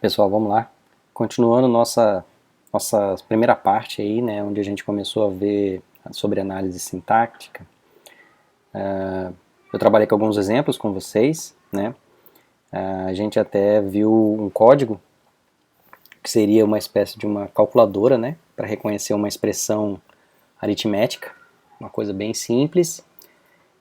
Pessoal, vamos lá. Continuando nossa primeira parte aí, né, onde a gente começou a ver sobre análise sintática. Eu trabalhei com alguns exemplos com vocês, né? A gente até viu um código que seria uma espécie de uma calculadora, né, para reconhecer uma expressão aritmética, uma coisa bem simples.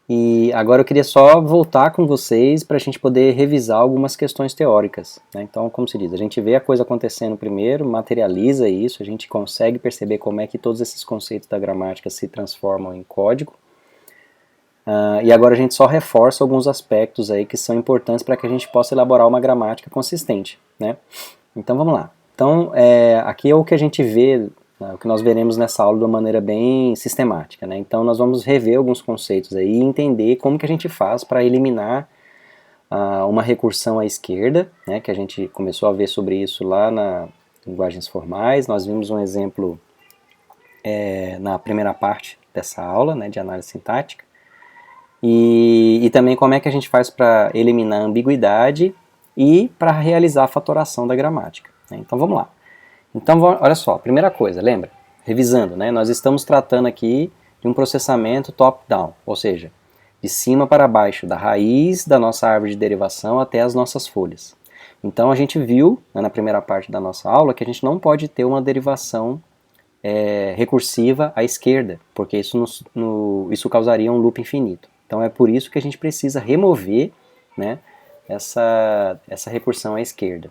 E agora eu queria só voltar com vocês para a gente poder revisar algumas questões teóricas, né? Então, como se diz, a gente vê a coisa acontecendo primeiro, materializa isso, a gente consegue perceber como é que todos esses conceitos da gramática se transformam em código. E agora a gente só reforça alguns aspectos aí que são importantes para que a gente possa elaborar uma gramática consistente, né? Então vamos lá. Então, aqui é o que a gente vê, né, o que nós veremos nessa aula de uma maneira bem sistemática, né? Então nós vamos rever alguns conceitos aí e entender como que a gente faz para eliminar uma recursão à esquerda, né, que a gente começou a ver sobre isso lá na linguagens formais. Nós vimos um exemplo na primeira parte dessa aula, né, de análise sintática. E também como é que a gente faz para eliminar a ambiguidade e para realizar a fatoração da gramática, né? Então vamos lá. Então olha só, primeira coisa, lembra? Revisando, né? Nós estamos tratando aqui de um processamento top-down, ou seja, de cima para baixo, da raiz da nossa árvore de derivação até as nossas folhas. Então a gente viu, né, na primeira parte da nossa aula, que a gente não pode ter uma derivação recursiva à esquerda, porque isso causaria um loop infinito. Então é por isso que a gente precisa remover, né, essa recursão à esquerda.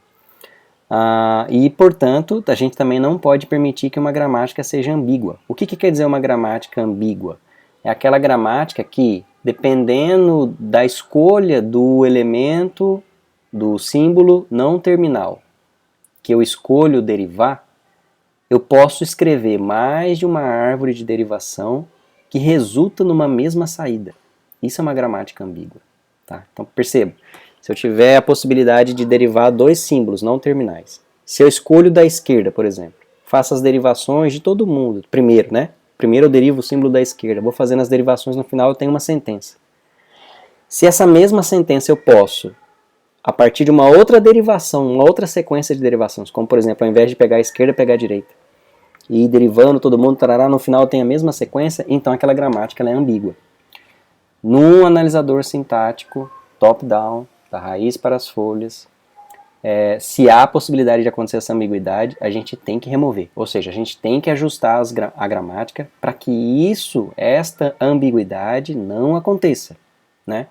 E, portanto, a gente também não pode permitir que uma gramática seja ambígua. O que quer dizer uma gramática ambígua? É aquela gramática que, dependendo da escolha do elemento, do símbolo não terminal, que eu escolho derivar, eu posso escrever mais de uma árvore de derivação que resulta numa mesma saída. Isso é uma gramática ambígua. Tá? Então perceba, se eu tiver a possibilidade de derivar dois símbolos não terminais, se eu escolho da esquerda, por exemplo, faço as derivações de todo mundo, primeiro, né? Primeiro eu derivo o símbolo da esquerda, vou fazendo as derivações, no final eu tenho uma sentença. Se essa mesma sentença eu posso, a partir de uma outra derivação, uma outra sequência de derivações, como por exemplo, ao invés de pegar a esquerda, pegar a direita, e ir derivando todo mundo, tarará, no final eu tenho a mesma sequência, então aquela gramática ela é ambígua. Num analisador sintático, top-down, da raiz para as folhas, se há a possibilidade de acontecer essa ambiguidade, a gente tem que remover. Ou seja, a gente tem que ajustar a gramática para que esta ambiguidade não aconteça, né?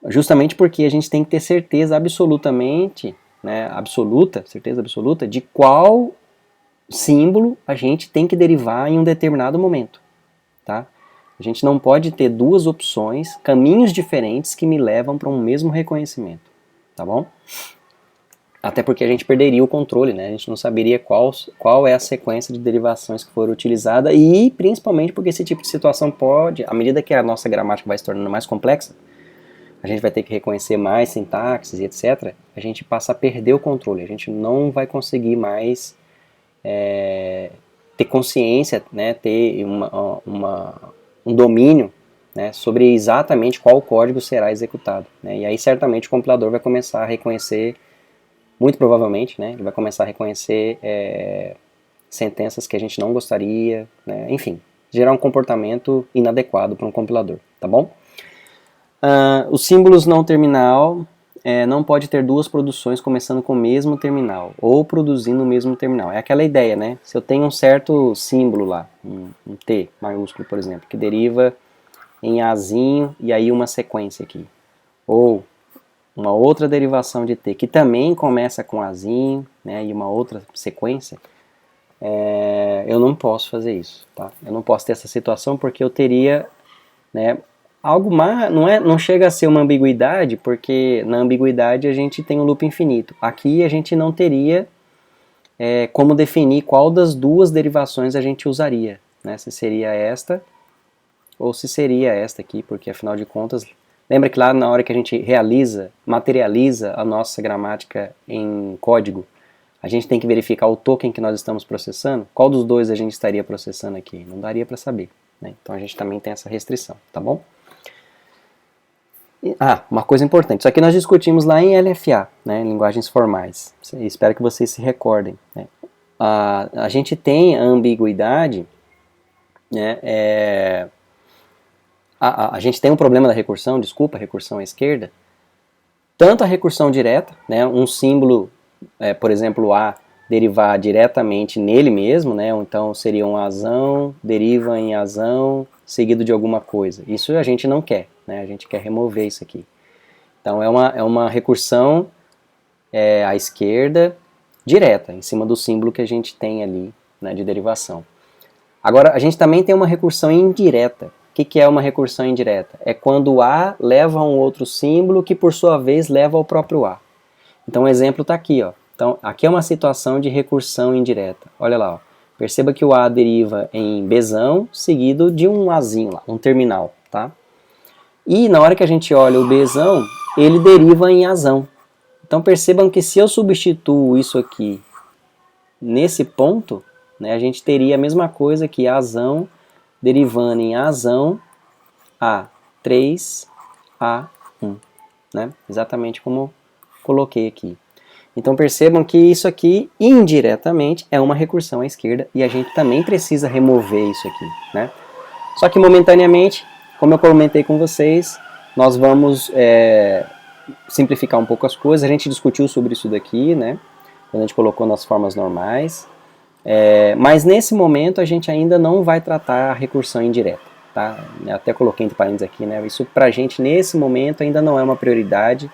Justamente porque a gente tem que ter certeza absolutamente, né, certeza absoluta, de qual símbolo a gente tem que derivar em um determinado momento, tá? A gente não pode ter duas opções, caminhos diferentes que me levam para um mesmo reconhecimento, tá bom? Até porque a gente perderia o controle, né? A gente não saberia qual é a sequência de derivações que for utilizada e principalmente porque esse tipo de situação pode, à medida que a nossa gramática vai se tornando mais complexa, a gente vai ter que reconhecer mais sintaxes e etc., a gente passa a perder o controle, a gente não vai conseguir mais ter consciência, né, ter um domínio, né, sobre exatamente qual código será executado, né, e aí certamente o compilador vai começar a reconhecer, muito provavelmente, né, ele vai começar a reconhecer sentenças que a gente não gostaria, né, enfim, gerar um comportamento inadequado para um compilador, tá bom? Os símbolos não terminal não pode ter duas produções começando com o mesmo terminal, ou produzindo o mesmo terminal. É aquela ideia, né? Se eu tenho um certo símbolo lá, um T maiúsculo, por exemplo, que deriva em Azinho e aí uma sequência aqui. Ou uma outra derivação de T que também começa com Azinho, né, e uma outra sequência, eu não posso fazer isso, tá? Eu não posso ter essa situação porque eu teria, né, algo mais, não chega a ser uma ambiguidade, porque na ambiguidade a gente tem um loop infinito. Aqui a gente não teria como definir qual das duas derivações a gente usaria, né? Se seria esta ou se seria esta aqui, porque afinal de contas, lembra que lá na hora que a gente materializa a nossa gramática em código, a gente tem que verificar o token que nós estamos processando, qual dos dois a gente estaria processando aqui? Não daria para saber, né? Então a gente também tem essa restrição, tá bom? Uma coisa importante, isso aqui nós discutimos lá em LFA, né, em linguagens formais, espero que vocês se recordem, né. A gente tem a ambiguidade, né, a gente tem um problema da recursão, desculpa, recursão à esquerda, tanto a recursão direta, né, um símbolo, por exemplo, A, derivar diretamente nele mesmo, né, ou então seria um azão, deriva em azão, seguido de alguma coisa. Isso a gente não quer, né, a gente quer remover isso aqui. Então é uma recursão à esquerda direta, em cima do símbolo que a gente tem ali, né, de derivação. Agora, a gente também tem uma recursão indireta. O que é uma recursão indireta? É quando o A leva a um outro símbolo que, por sua vez, leva ao próprio A. Então, o exemplo está aqui, ó. Então, aqui é uma situação de recursão indireta. Olha lá, ó. Perceba que o A deriva em Bzão, seguido de um Azinho lá, um terminal, tá? E na hora que a gente olha o Bzão, ele deriva em Azão. Então, percebam que se eu substituo isso aqui nesse ponto, né, a gente teria a mesma coisa que Azão derivando em Azão A3, A1. Né? Exatamente como coloquei aqui. Então percebam que isso aqui, indiretamente, é uma recursão à esquerda e a gente também precisa remover isso aqui. Né? Só que momentaneamente, como eu comentei com vocês, nós vamos simplificar um pouco as coisas. A gente discutiu sobre isso daqui, né? Quando a gente colocou nas formas normais. Mas nesse momento a gente ainda não vai tratar a recursão indireta. Tá? Até coloquei entre parênteses aqui, né? Isso pra gente nesse momento ainda não é uma prioridade.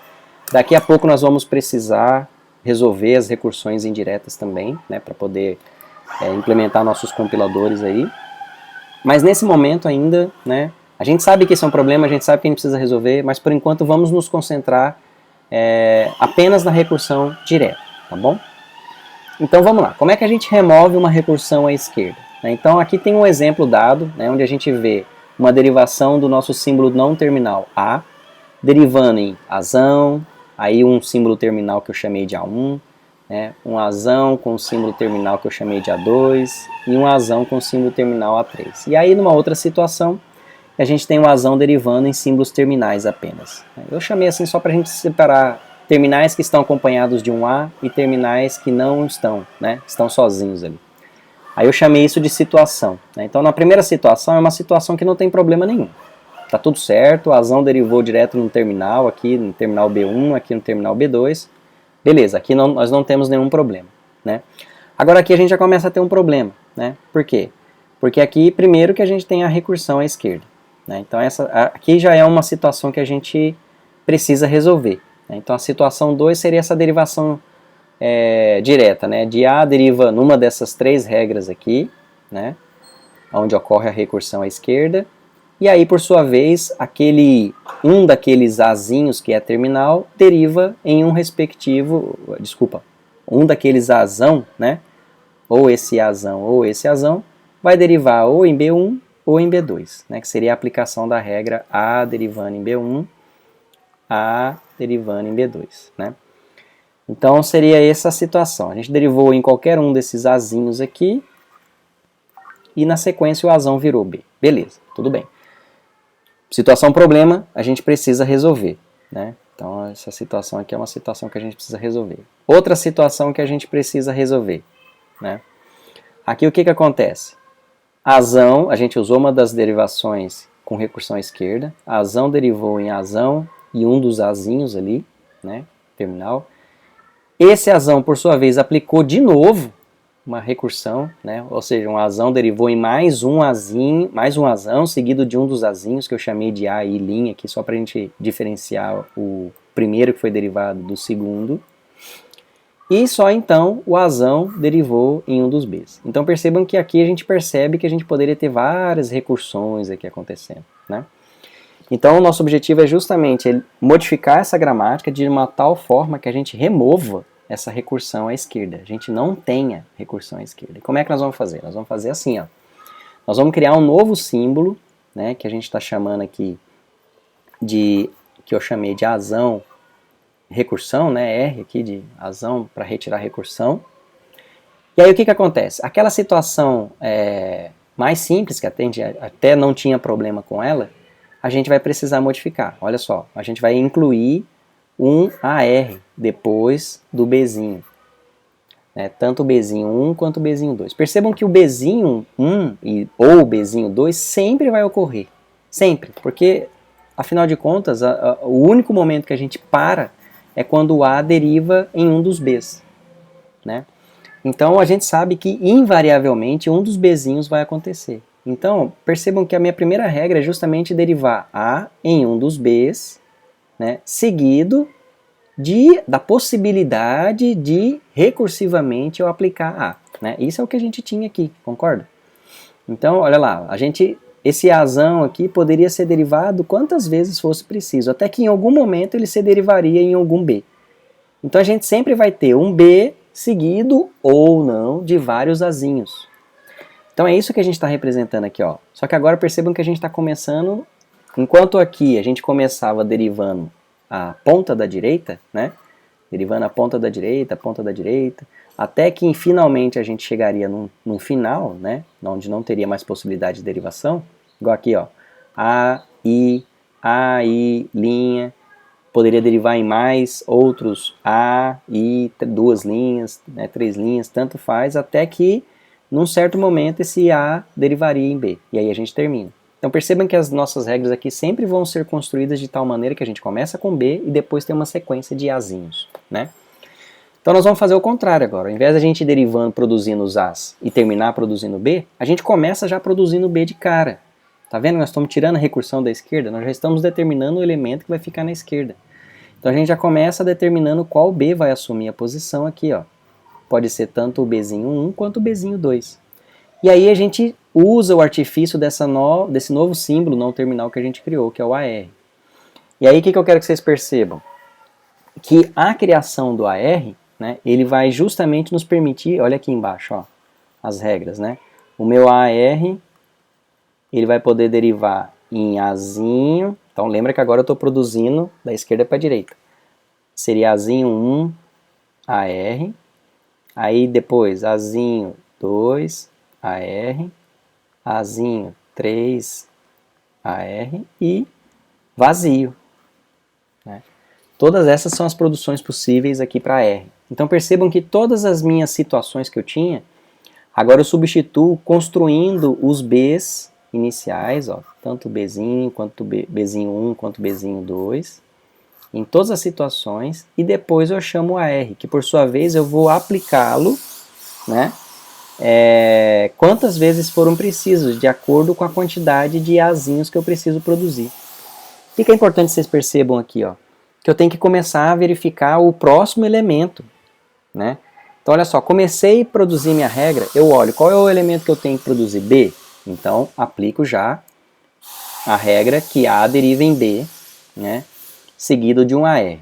Daqui a pouco nós vamos precisar resolver as recursões indiretas também, né? Para poder implementar nossos compiladores aí. Mas nesse momento ainda, né? A gente sabe que esse é um problema, a gente sabe que a gente precisa resolver, mas por enquanto vamos nos concentrar apenas na recursão direta, tá bom? Então vamos lá, como é que a gente remove uma recursão à esquerda? Então aqui tem um exemplo dado, né, onde a gente vê uma derivação do nosso símbolo não terminal A, derivando em Azão, aí um símbolo terminal que eu chamei de A1, né, um Azão com símbolo terminal que eu chamei de A2, e um Azão com símbolo terminal A3. E aí numa outra situação, a gente tem o Azão derivando em símbolos terminais apenas. Eu chamei assim só para a gente separar terminais que estão acompanhados de um A e terminais que não estão, né? Estão sozinhos ali. Aí eu chamei isso de situação. Né? Então na primeira situação é uma situação que não tem problema nenhum. Tá tudo certo, o Azão derivou direto no terminal, aqui no terminal B1, aqui no terminal B2. Beleza, aqui nós não temos nenhum problema. Né? Agora aqui a gente já começa a ter um problema. Né? Por quê? Porque aqui primeiro que a gente tem a recursão à esquerda. Né? Então aqui já é uma situação que a gente precisa resolver. Então a situação 2 seria essa derivação direta, né? De A deriva numa dessas três regras aqui, né? Onde ocorre a recursão à esquerda, e aí por sua vez um daqueles Azinhos que é terminal deriva em um respectivo, um daqueles Azão, né? Ou esse Azão vai derivar ou em B1 ou em B2, né? Que seria a aplicação da regra A derivando em B1, A derivando em B2, né? Então seria essa a situação. A gente derivou em qualquer um desses Azinhos aqui e na sequência o Azão virou B. Beleza, tudo bem. Situação problema, a gente precisa resolver, né? Então essa situação aqui é uma situação que a gente precisa resolver. Outra situação que a gente precisa resolver, né? Aqui o que acontece? Azão, a gente usou uma das derivações com recursão à esquerda. Azão derivou em Azão e um dos Azinhos ali, né? Terminal. Esse Azão, por sua vez, aplicou de novo uma recursão, né? Ou seja, um Azão derivou em mais um Azinho, mais um Azão, seguido de um dos Azinhos, que eu chamei de A e linha aqui, só para a gente diferenciar o primeiro que foi derivado do segundo. E só então o Azão derivou em um dos Bs. Então percebam que aqui a gente percebe que a gente poderia ter várias recursões aqui acontecendo, né? Então o nosso objetivo é justamente modificar essa gramática de uma tal forma que a gente remova essa recursão à esquerda. A gente não tenha recursão à esquerda. E como é que nós vamos fazer? Nós vamos fazer assim, ó. Nós vamos criar um novo símbolo, né, que a gente está chamando aqui que eu chamei de Azão recursão, né, R aqui de Azão para retirar recursão. E aí o que acontece? Aquela situação mais simples, que até não tinha problema com ela, a gente vai precisar modificar. Olha só, a gente vai incluir um AR depois do Bzinho. Tanto o Bzinho 1 quanto o Bzinho 2. Percebam que o Bzinho 1 ou o Bzinho 2 sempre vai ocorrer. Sempre. Porque, afinal de contas, o único momento que a gente para é quando o A deriva em um dos Bs. Né? Então, a gente sabe que, invariavelmente, um dos Bzinhos vai acontecer. Então, percebam que a minha primeira regra é justamente derivar A em um dos Bs, né, seguido da possibilidade de, recursivamente, eu aplicar A. Né? Isso é o que a gente tinha aqui, concorda? Então, olha lá, esse Azão aqui poderia ser derivado quantas vezes fosse preciso, até que em algum momento ele se derivaria em algum B. Então, a gente sempre vai ter um B seguido ou não de vários Azinhos. Então, é isso que a gente está representando aqui, ó. Só que agora percebam que a gente está começando, enquanto aqui a gente começava derivando a ponta da direita, né? Derivando a ponta da direita, até que finalmente a gente chegaria num final, né? Onde não teria mais possibilidade de derivação, igual aqui, ó. A, I, linha, poderia derivar em mais outros A, I, 2 linhas, né, 3 linhas, tanto faz, até que num certo momento esse A derivaria em B, e aí a gente termina. Então percebam que as nossas regras aqui sempre vão ser construídas de tal maneira que a gente começa com B e depois tem uma sequência de Azinhos, né? Então nós vamos fazer o contrário agora. Ao invés de a gente ir derivando, produzindo os As e terminar produzindo B, a gente começa já produzindo B de cara. Tá vendo? Nós estamos tirando a recursão da esquerda, nós já estamos determinando o elemento que vai ficar na esquerda. Então a gente já começa determinando qual B vai assumir a posição aqui, ó. Pode ser tanto o Bzinho 1 quanto o Bzinho 2. E aí a gente usa o artifício desse novo símbolo não terminal que a gente criou, que é o AR. E aí o que eu quero que vocês percebam? Que a criação do AR, né, ele vai justamente nos permitir, olha aqui embaixo, ó, as regras, né? O meu AR, ele vai poder derivar em Azinho, então lembra que agora eu estou produzindo da esquerda para a direita. Seria Azinho 1, AR, aí depois Azinho 2, AR, Azinho 3, AR e vazio. Né? Todas essas são as produções possíveis aqui para R. Então percebam que todas as minhas situações que eu tinha, agora eu substituo construindo os Bs iniciais, ó, tanto o Bzinho, quanto o Bzinho 1, quanto o Bzinho 2, em todas as situações, e depois eu chamo o AR, que por sua vez eu vou aplicá-lo, né, quantas vezes foram precisos, de acordo com a quantidade de Azinhos que eu preciso produzir. O que é importante vocês percebam aqui, ó, que eu tenho que começar a verificar o próximo elemento, né? Então, olha só, comecei a produzir minha regra, eu olho qual é o elemento que eu tenho que produzir, B, então aplico já a regra que A deriva em B, né, seguido de um AR.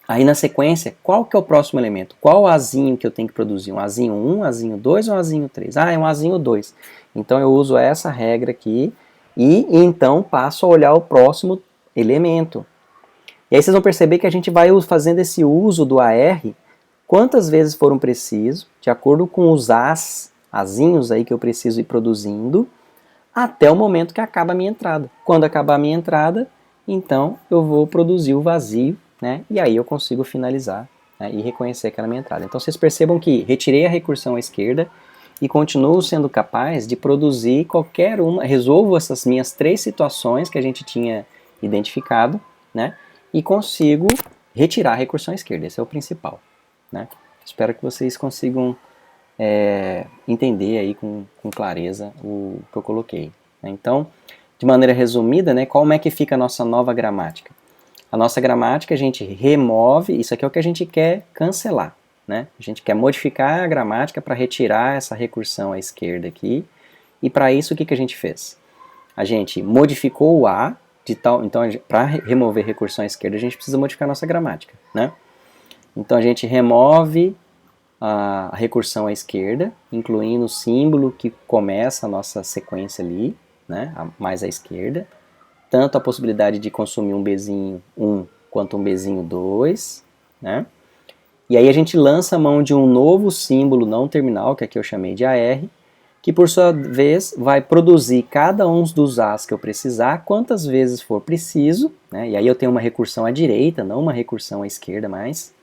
Aí na sequência, qual que é o próximo elemento? Qual Azinho que eu tenho que produzir? Um Azinho 1, Azinho 2 ou um Azinho 3? Ah, é um Azinho 2. Então eu uso essa regra aqui e então passo a olhar o próximo elemento. E aí vocês vão perceber que a gente vai fazendo esse uso do AR quantas vezes foram preciso, de acordo com os Azinhos aí que eu preciso ir produzindo, até o momento que acaba a minha entrada. Quando acabar a minha entrada, então eu vou produzir o vazio, né? E aí eu consigo finalizar, né, e reconhecer aquela minha entrada. Então vocês percebam que retirei a recursão à esquerda e continuo sendo capaz de produzir qualquer uma, resolvo essas minhas 3 situações que a gente tinha identificado, né? E consigo retirar a recursão à esquerda. Esse é o principal, né? Espero que vocês consigam entender aí com clareza o que eu coloquei. Né? Então, de maneira resumida, né, como é que fica a nossa nova gramática? A nossa gramática a gente remove, isso aqui é o que a gente quer cancelar. Né? A gente quer modificar a gramática para retirar essa recursão à esquerda aqui. E para isso o que a gente fez? A gente modificou o A, então para remover recursão à esquerda a gente precisa modificar a nossa gramática. Né? Então a gente remove a recursão à esquerda, incluindo o símbolo que começa a nossa sequência ali, né, mais à esquerda, tanto a possibilidade de consumir um Bzinho 1 quanto um Bzinho 2, né? E aí a gente lança a mão de um novo símbolo não terminal, que aqui eu chamei de AR, que por sua vez vai produzir cada um dos As que eu precisar, quantas vezes for preciso, né? E aí eu tenho uma recursão à direita, não uma recursão à esquerda mais.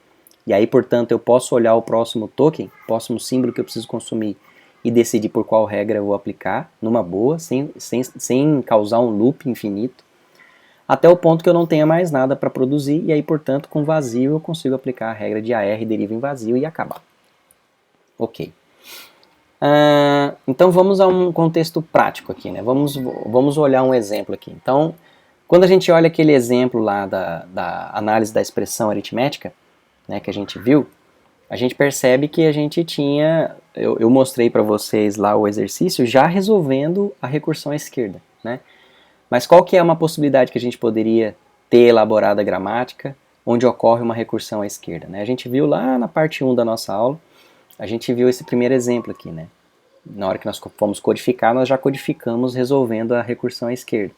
E aí, portanto, eu posso olhar o próximo token, o próximo símbolo que eu preciso consumir e decidir por qual regra eu vou aplicar, numa boa, sem causar um loop infinito, até o ponto que eu não tenha mais nada para produzir, e aí, portanto, com vazio eu consigo aplicar a regra de AR deriva em vazio e acabar. Ok. Então vamos a um contexto prático aqui, né? Vamos olhar um exemplo aqui. Então, quando a gente olha aquele exemplo lá da análise da expressão aritmética, né, que a gente viu, a gente percebe que a gente tinha, eu mostrei para vocês lá o exercício já resolvendo a recursão à esquerda, né? Mas qual que é uma possibilidade que a gente poderia ter elaborado a gramática onde ocorre uma recursão à esquerda, né? A gente viu lá na parte 1 da nossa aula, a gente viu esse primeiro exemplo aqui, né? Na hora que nós fomos codificar, nós já codificamos resolvendo a recursão à esquerda.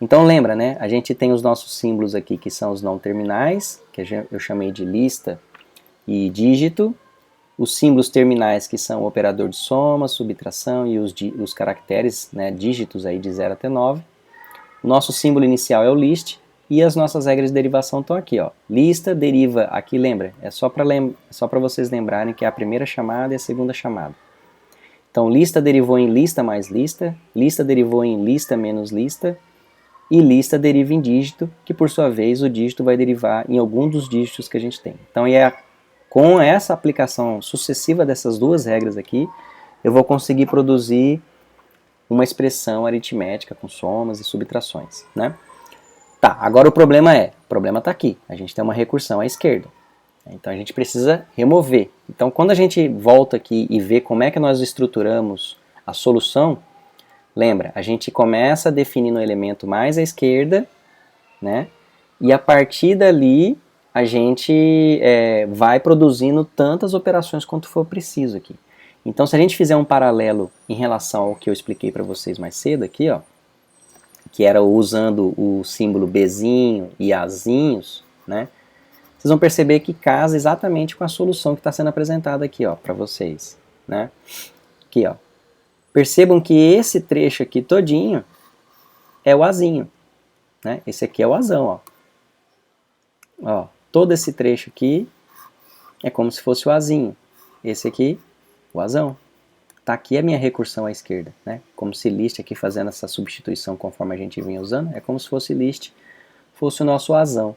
Então lembra, né? A gente tem os nossos símbolos aqui que são os não terminais, que eu chamei de lista e dígito. Os símbolos terminais que são o operador de soma, subtração e os caracteres, né, dígitos aí de 0 até 9. O nosso símbolo inicial é o list e as nossas regras de derivação estão aqui, ó. Lista deriva, aqui lembra, é só para vocês lembrarem que é a primeira chamada e a segunda chamada. Então lista derivou em lista mais lista derivou em lista menos lista, e lista deriva em dígito, que por sua vez o dígito vai derivar em algum dos dígitos que a gente tem. Então com essa aplicação sucessiva dessas duas regras aqui, eu vou conseguir produzir uma expressão aritmética com somas e subtrações, né? Tá, agora o problema está aqui, a gente tem uma recursão à esquerda. Então a gente precisa remover. Então quando a gente volta aqui e vê como é que nós estruturamos a solução, lembra, a gente começa definindo o elemento mais à esquerda, né? E a partir dali a gente vai produzindo tantas operações quanto for preciso aqui. Então se a gente fizer um paralelo em relação ao que eu expliquei para vocês mais cedo aqui, ó, que era usando o símbolo Bzinho e Azinhos, né? Vocês vão perceber que casa exatamente com a solução que está sendo apresentada aqui, ó, para vocês, né? Aqui, ó. Percebam que esse trecho aqui todinho é o Azinho, né? Esse aqui é o Azão, ó. Ó, todo esse trecho aqui é como se fosse o Azinho. Esse aqui, o Azão. Tá aqui a minha recursão à esquerda, né? Como se list aqui fazendo essa substituição conforme a gente vinha usando, é como se fosse list, fosse o nosso Azão.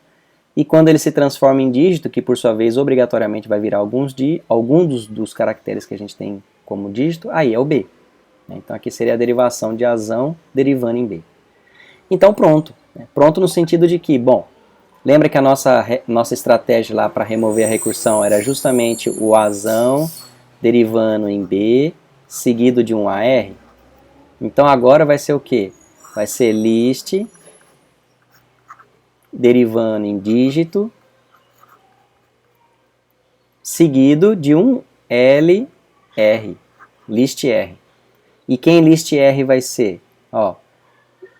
E quando ele se transforma em dígito, que por sua vez obrigatoriamente vai virar algum dos caracteres que a gente tem como dígito, aí é o B. Então aqui seria a derivação de Azão derivando em B. Então pronto. Pronto no sentido de que, bom, lembra que a nossa estratégia lá para remover a recursão era justamente o Azão derivando em B, seguido de um AR? Então agora vai ser o quê? Vai ser list derivando em dígito, seguido de um LR, list R. E quem list R vai ser? Ó,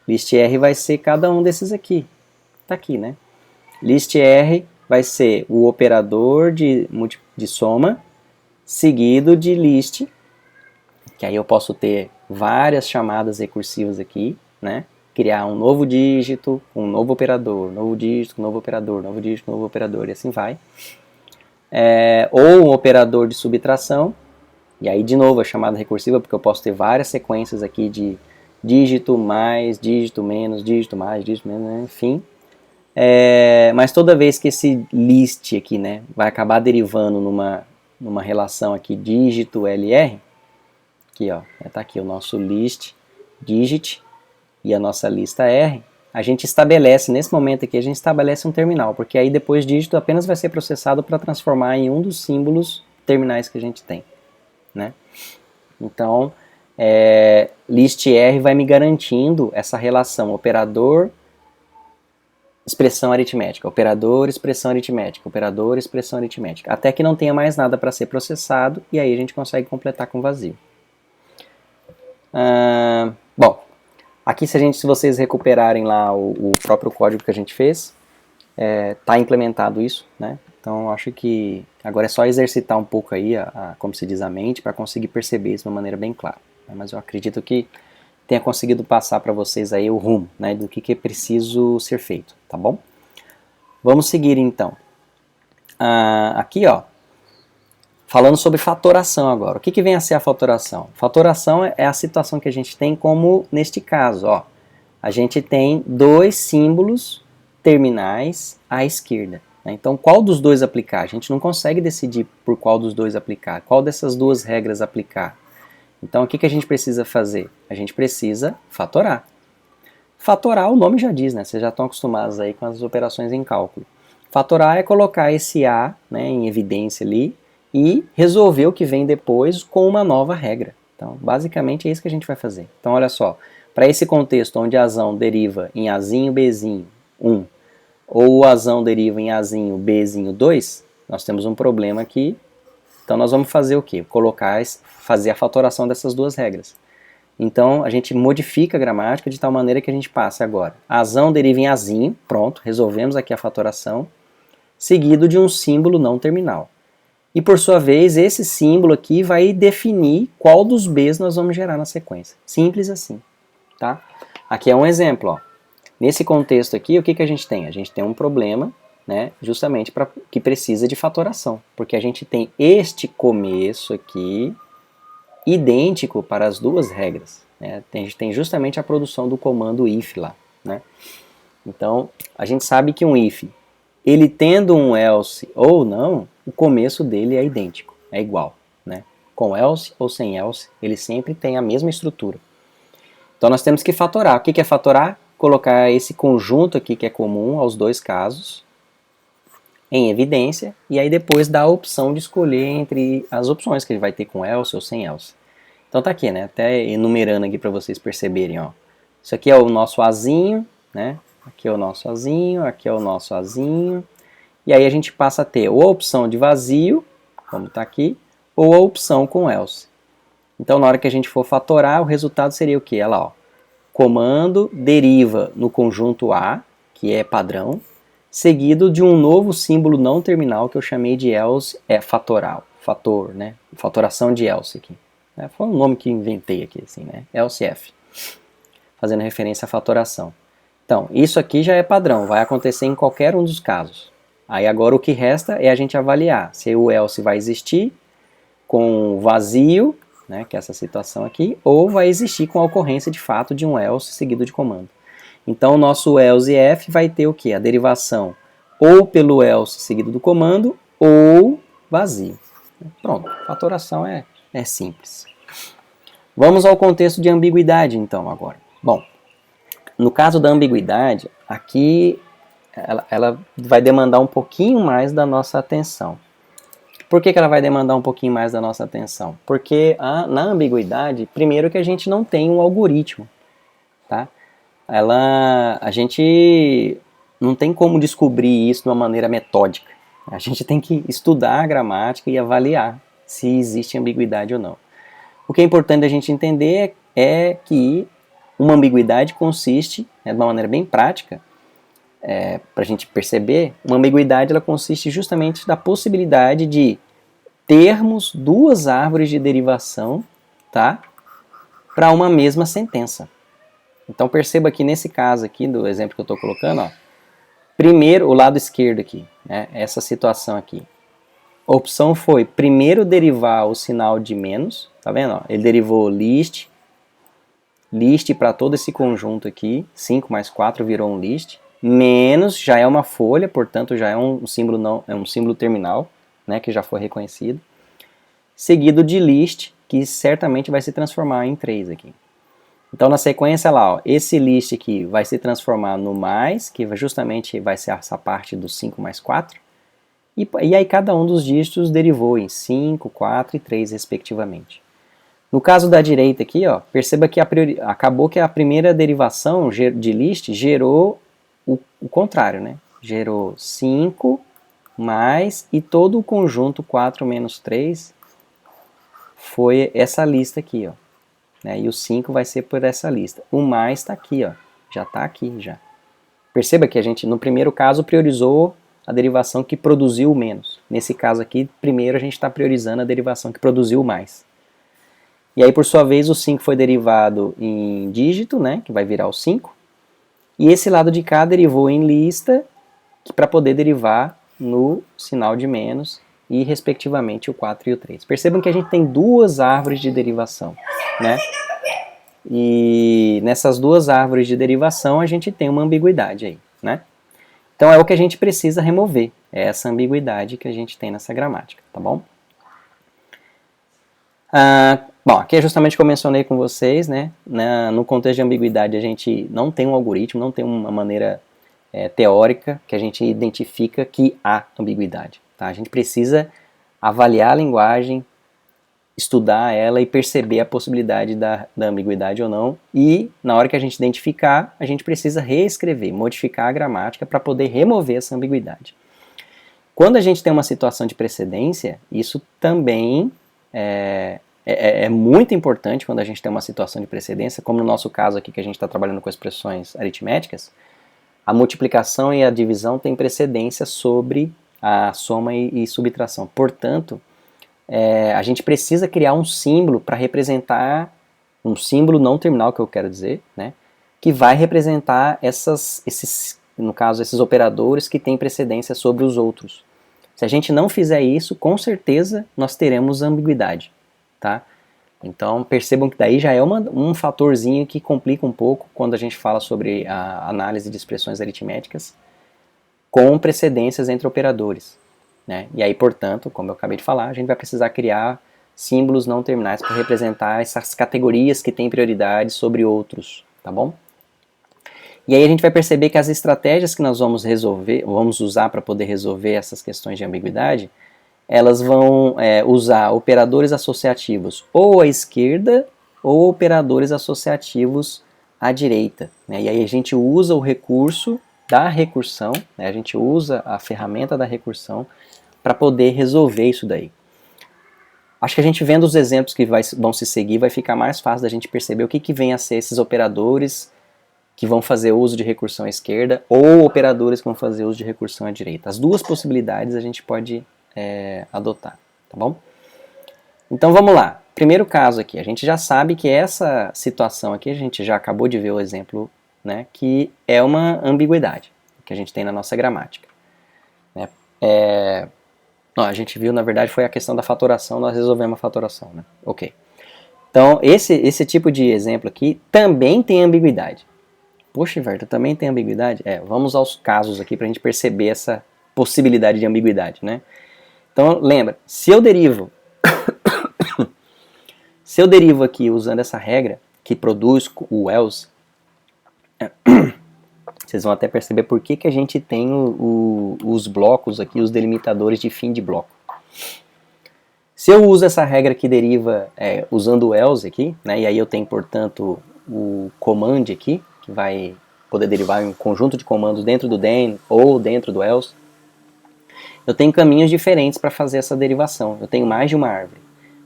list R vai ser cada um desses aqui. Tá aqui, né? List R vai ser o operador de soma, seguido de list, que aí eu posso ter várias chamadas recursivas aqui, né? Criar um novo dígito, um novo operador, novo dígito, novo operador, novo dígito, novo operador, e assim vai. Ou um operador de subtração, e aí de novo a chamada recursiva, porque eu posso ter várias sequências aqui de dígito mais, dígito menos, dígito mais, dígito menos, enfim. Mas toda vez que esse list aqui, né, vai acabar derivando numa relação aqui dígito LR, aqui ó, tá aqui o nosso list digit e a nossa lista R, a gente estabelece, nesse momento aqui, a gente estabelece um terminal, porque aí depois dígito apenas vai ser processado para transformar em um dos símbolos terminais que a gente tem, né? Então, list R vai me garantindo essa relação operador, expressão aritmética, operador, expressão aritmética, operador, expressão aritmética, até que não tenha mais nada para ser processado, e aí a gente consegue completar com vazio. Bom, aqui se vocês recuperarem lá o próprio código que a gente fez, tá implementado isso, né? Então acho que agora é só exercitar um pouco aí, como se diz, a mente, para conseguir perceber isso de uma maneira bem clara. né? Mas eu acredito que tenha conseguido passar para vocês aí o rumo, né, do que é preciso ser feito, tá bom? Vamos seguir então. Aqui, ó, falando sobre fatoração agora. O que vem a ser a fatoração? Fatoração é a situação que a gente tem como neste caso, ó. A gente tem dois símbolos terminais à esquerda, né? Então, qual dos dois aplicar? A gente não consegue decidir por qual dos dois aplicar. Qual dessas duas regras aplicar? Então, o que a gente precisa fazer? A gente precisa fatorar. Fatorar, o nome já diz, né? Vocês já estão acostumados aí com as operações em cálculo. Fatorar é colocar esse A, né, em evidência ali e resolver o que vem depois com uma nova regra. Então, basicamente é isso que a gente vai fazer. Então, olha só, para esse contexto onde Azão deriva em Azinho, Bzinho 1, ou o Azão deriva em Azinho, Bzinho 2, nós temos um problema aqui. Então, nós vamos fazer o quê? Fazer a fatoração dessas duas regras. Então, a gente modifica a gramática de tal maneira que a gente passe agora. Azão deriva em Azinho, pronto, resolvemos aqui a fatoração, seguido de um símbolo não terminal. E, por sua vez, esse símbolo aqui vai definir qual dos Bs nós vamos gerar na sequência. Simples assim, tá? Aqui é um exemplo, ó. Nesse contexto aqui, o que a gente tem? A gente tem um problema, né, justamente que precisa de fatoração, porque a gente tem este começo aqui idêntico para as duas regras, né? A gente tem justamente a produção do comando if lá, né? Então, a gente sabe que um if, ele tendo um else ou não, o começo dele é idêntico, é igual, né? Com else ou sem else, ele sempre tem a mesma estrutura. Então, nós temos que fatorar. O que é fatorar? Colocar esse conjunto aqui que é comum aos dois casos em evidência, e aí depois dá a opção de escolher entre as opções que ele vai ter com else ou sem else. Então tá aqui, né? Até enumerando aqui para vocês perceberem, ó. Isso aqui é o nosso Azinho, né? Aqui é o nosso Azinho, aqui é o nosso Azinho. E aí a gente passa a ter ou a opção de vazio, como tá aqui, ou a opção com else. Então na hora que a gente for fatorar, o resultado seria o quê? Olha lá, ó. Comando deriva no conjunto A, que é padrão, seguido de um novo símbolo não terminal que eu chamei de else fatoral, fator, né? Fatoração de else aqui. Foi um nome que inventei aqui, assim, né? LCF, fazendo referência à fatoração. Então, isso aqui já é padrão, vai acontecer em qualquer um dos casos. Aí agora o que resta é a gente avaliar se o else vai existir com vazio, né, que é essa situação aqui, ou vai existir com a ocorrência de fato de um else seguido de comando. Então, o nosso else f vai ter o quê? A derivação ou pelo else seguido do comando, ou vazio. Pronto, fatoração é simples. Vamos ao contexto de ambiguidade, então, agora. Bom, no caso da ambiguidade, aqui ela vai demandar um pouquinho mais da nossa atenção. Por que ela vai demandar um pouquinho mais da nossa atenção? Porque na ambiguidade, primeiro que a gente não tem um algoritmo, tá? A gente não tem como descobrir isso de uma maneira metódica. A gente tem que estudar a gramática e avaliar se existe ambiguidade ou não. O que é importante a gente entender é que uma ambiguidade consiste, de uma maneira bem prática, para a gente perceber, uma ambiguidade ela consiste justamente da possibilidade de termos duas árvores de derivação, tá, para uma mesma sentença. Então perceba que nesse caso aqui, do exemplo que eu estou colocando, ó, primeiro, o lado esquerdo aqui, né, essa situação aqui. A opção foi primeiro derivar o sinal de menos, tá vendo? Ó? Ele derivou list para todo esse conjunto aqui, 5 mais 4 virou um list, menos já é uma folha, portanto já é um símbolo um símbolo terminal, né, que já foi reconhecido, seguido de list, que certamente vai se transformar em 3 aqui. Então na sequência lá, ó, esse list aqui vai se transformar no mais, que justamente vai ser essa parte do 5 mais 4, e aí cada um dos dígitos derivou em 5, 4 e 3 respectivamente. No caso da direita aqui, ó, perceba que acabou que a primeira derivação de list gerou o contrário, né? Gerou 5 mais e todo o conjunto 4 menos 3 foi essa lista aqui, ó. Né? E o 5 vai ser por essa lista. O mais está aqui, ó. Já está aqui, já. Perceba que a gente, no primeiro caso, priorizou a derivação que produziu o menos. Nesse caso aqui, primeiro a gente está priorizando a derivação que produziu o mais. E aí, por sua vez, o 5 foi derivado em dígito, né, que vai virar o 5. E esse lado de cá derivou em lista, para poder derivar no sinal de menos, e respectivamente o 4 e o 3. Percebam que a gente tem duas árvores de derivação, né? E nessas duas árvores de derivação a gente tem uma ambiguidade aí, né? Então é o que a gente precisa remover, é essa ambiguidade que a gente tem nessa gramática, tá bom? Bom, aqui é justamente o que eu mencionei com vocês, né? No contexto de ambiguidade a gente não tem um algoritmo, não tem uma maneira teórica que a gente identifica que há ambiguidade, tá? A gente precisa avaliar a linguagem, estudar ela e perceber a possibilidade da ambiguidade ou não, e na hora que a gente identificar, a gente precisa reescrever, modificar a gramática para poder remover essa ambiguidade. Quando a gente tem uma situação de precedência, isso também é muito importante quando a gente tem uma situação de precedência, como no nosso caso aqui que a gente está trabalhando com expressões aritméticas, a multiplicação e a divisão têm precedência sobre a soma e subtração. Portanto, a gente precisa criar um símbolo para representar, um símbolo não terminal que eu quero dizer, né, que vai representar no caso, esses operadores que têm precedência sobre os outros. Se a gente não fizer isso, com certeza nós teremos ambiguidade, tá? Então percebam que daí já é um fatorzinho que complica um pouco quando a gente fala sobre a análise de expressões aritméticas com precedências entre operadores, né? E aí, portanto, como eu acabei de falar, a gente vai precisar criar símbolos não terminais para representar essas categorias que têm prioridade sobre outros, tá bom? E aí a gente vai perceber que as estratégias que nós vamos usar para poder resolver essas questões de ambiguidade, elas vão usar operadores associativos ou à esquerda ou operadores associativos à direita, né? E aí a gente usa o recurso da recursão, né? A gente usa a ferramenta da recursão para poder resolver isso daí. Acho que a gente vendo os exemplos que vão se seguir, vai ficar mais fácil da gente perceber o que vem a ser esses operadores que vão fazer uso de recursão à esquerda ou operadores que vão fazer uso de recursão à direita. As duas possibilidades a gente pode adotar, tá bom? Então vamos lá. Primeiro caso aqui, a gente já sabe que essa situação aqui, a gente já acabou de ver o exemplo, né, que é uma ambiguidade que a gente tem na nossa gramática, né? A gente viu, na verdade, foi a questão da fatoração, nós resolvemos a fatoração, né? Ok. Então, esse tipo de exemplo aqui também tem ambiguidade. Poxa, Verta, também tem ambiguidade? Vamos aos casos aqui para a gente perceber essa possibilidade de ambiguidade, né? Então, lembra, se eu derivo aqui usando essa regra que produz o else, vocês vão até perceber por que a gente tem os blocos aqui, os delimitadores de fim de bloco. Se eu uso essa regra que deriva usando o else aqui, né, e aí eu tenho, portanto, o command aqui, que vai poder derivar em um conjunto de comandos dentro do then ou dentro do else, eu tenho caminhos diferentes para fazer essa derivação. Eu tenho mais de uma árvore.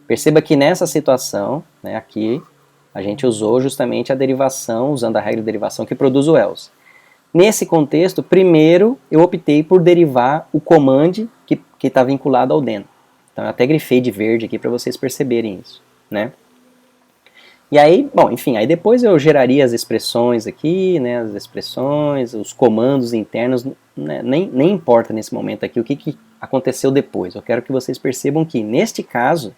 Perceba que nessa situação, né, aqui, a gente usou justamente a derivação, usando a regra de derivação que produz o else. Nesse contexto, primeiro eu optei por derivar o command que está vinculado ao then. Então eu até grifei de verde aqui para vocês perceberem isso, né? E aí, bom, enfim, aí depois eu geraria as expressões aqui, né, as expressões, os comandos internos, né, nem importa nesse momento aqui o que aconteceu depois. Eu quero que vocês percebam que, neste caso,